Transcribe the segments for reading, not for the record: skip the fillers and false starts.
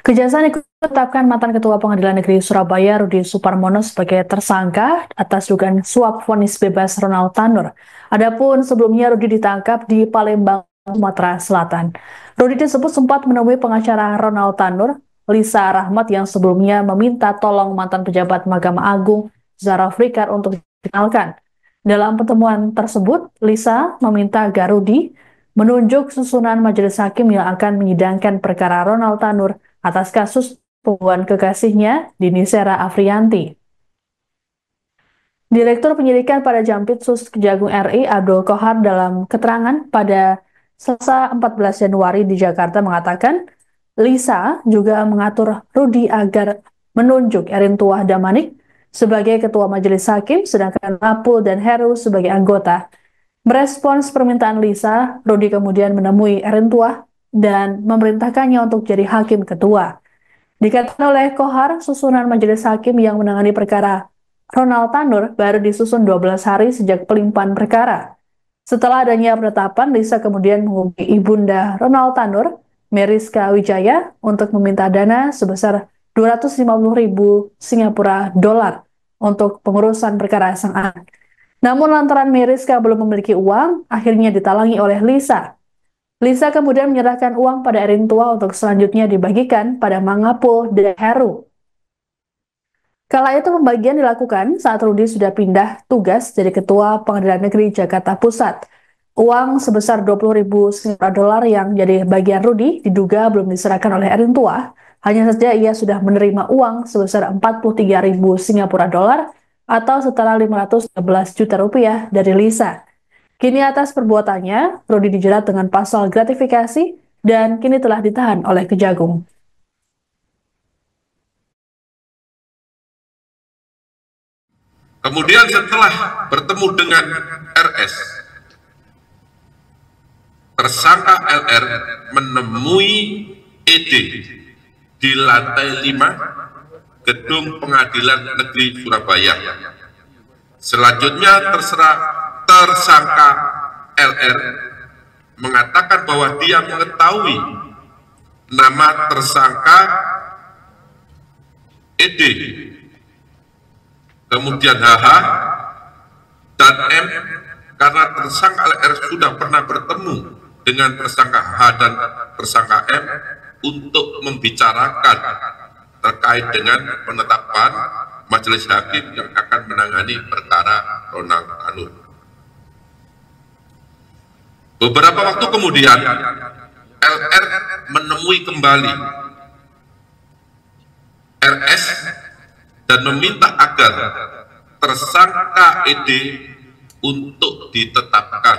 Kejaksaan ikut menetapkan mantan Ketua Pengadilan Negeri Surabaya Rudi Suparmono sebagai tersangka atas dugaan suap vonis bebas Ronald Tanur. Adapun sebelumnya Rudi ditangkap di Palembang, Sumatera Selatan. Rudi disebut sempat menemui pengacara Ronald Tanur, Lisa Rahmat, yang sebelumnya meminta tolong mantan pejabat Mahkamah Agung Zara Afrikar untuk dikenalkan. Dalam pertemuan tersebut, Lisa meminta agar Rudi menunjuk susunan majelis hakim yang akan menyidangkan perkara Ronald Tanur atas kasus pembunuhan kekasihnya, Dini Sera Afriyanti. Direktur Penyidikan pada Jampitsus Kejagung RI, Abdul Qohar, dalam keterangan pada Selasa 14 Januari di Jakarta mengatakan, Lisa juga mengatur Rudi agar menunjuk Erin Tuah Damanik sebagai Ketua Majelis Hakim, sedangkan Rapul dan Heru sebagai anggota. Merespons permintaan Lisa, Rudi kemudian menemui Erin Tuah dan memerintahkannya untuk jadi hakim ketua. Dikatakan oleh Qohar, susunan majelis hakim yang menangani perkara Ronald Tanur baru disusun 12 hari sejak pelimpahan perkara. Setelah adanya penetapan, Lisa kemudian menghubungi ibunda Ronald Tanur, Meriska Wijaya, untuk meminta dana sebesar 250.000 Singapura dolar untuk pengurusan perkara sang anak. Namun lantaran Meriska belum memiliki uang, akhirnya ditalangi oleh Lisa. Lisa kemudian menyerahkan uang pada Erin Tuah untuk selanjutnya dibagikan pada Mangapul dan Heru. Kala itu pembagian dilakukan saat Rudi sudah pindah tugas jadi Ketua Pengadilan Negeri Jakarta Pusat. Uang sebesar 20.000 Singapura dolar yang jadi bagian Rudi diduga belum diserahkan oleh Erin Tuah. Hanya saja ia sudah menerima uang sebesar 43.000 Singapura dolar atau setara 513 juta rupiah dari Lisa. Kini atas perbuatannya, Rudi dijerat dengan pasal gratifikasi dan kini telah ditahan oleh Kejagung. Kemudian setelah bertemu dengan RS, tersangka LR menemui ED di lantai 5 Gedung Pengadilan Negeri Surabaya. Selanjutnya tersangka LR mengatakan bahwa dia mengetahui nama tersangka ED, kemudian HH dan M, karena tersangka LR sudah pernah bertemu dengan tersangka H dan tersangka M untuk membicarakan terkait dengan penetapan majelis hakim yang akan menangani perkara Ronald Tanur. Beberapa waktu kemudian, LR menemui kembali RS dan meminta agar tersangka ED untuk ditetapkan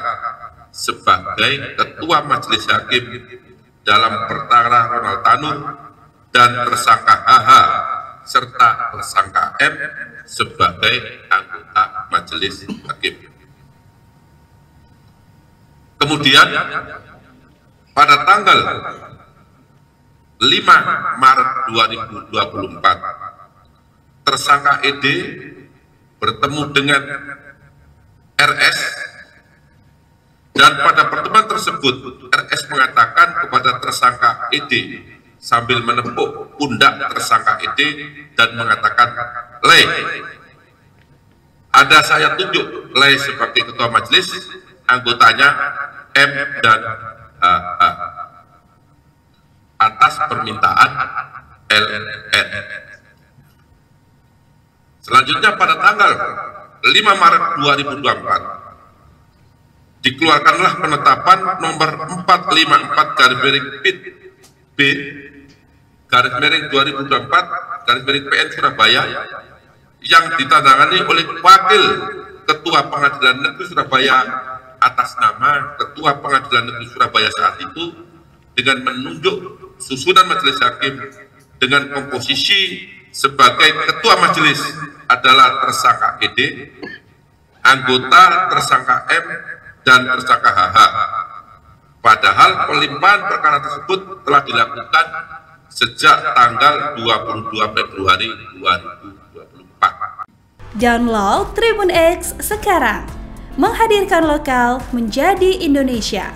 sebagai Ketua Majelis Hakim dalam perkara Ronald Tanur dan tersangka HH serta tersangka M sebagai anggota Majelis Hakim. Kemudian pada tanggal 5 Maret 2024, tersangka ED bertemu dengan RS dan pada pertemuan tersebut RS mengatakan kepada tersangka ED sambil menepuk pundak tersangka ED dan mengatakan, "Le, ada saya tunjuk Le sebagai ketua majelis, anggotanya M dan HH atas permintaan LR." Selanjutnya pada tanggal 5 Maret 2024 dikeluarkanlah penetapan nomor 454/B/2024 Surabaya yang ditandatangani oleh Wakil Ketua Pengadilan Negeri Surabaya atas nama Ketua Pengadilan Negeri Surabaya saat itu, dengan menunjuk susunan majelis hakim dengan komposisi sebagai ketua majelis adalah tersangka ED, anggota tersangka M, dan tersangka HH. Padahal pelimpahan perkara tersebut telah dilakukan sejak tanggal 22 Februari 2024. Download Tribun X sekarang, menghadirkan lokal menjadi Indonesia.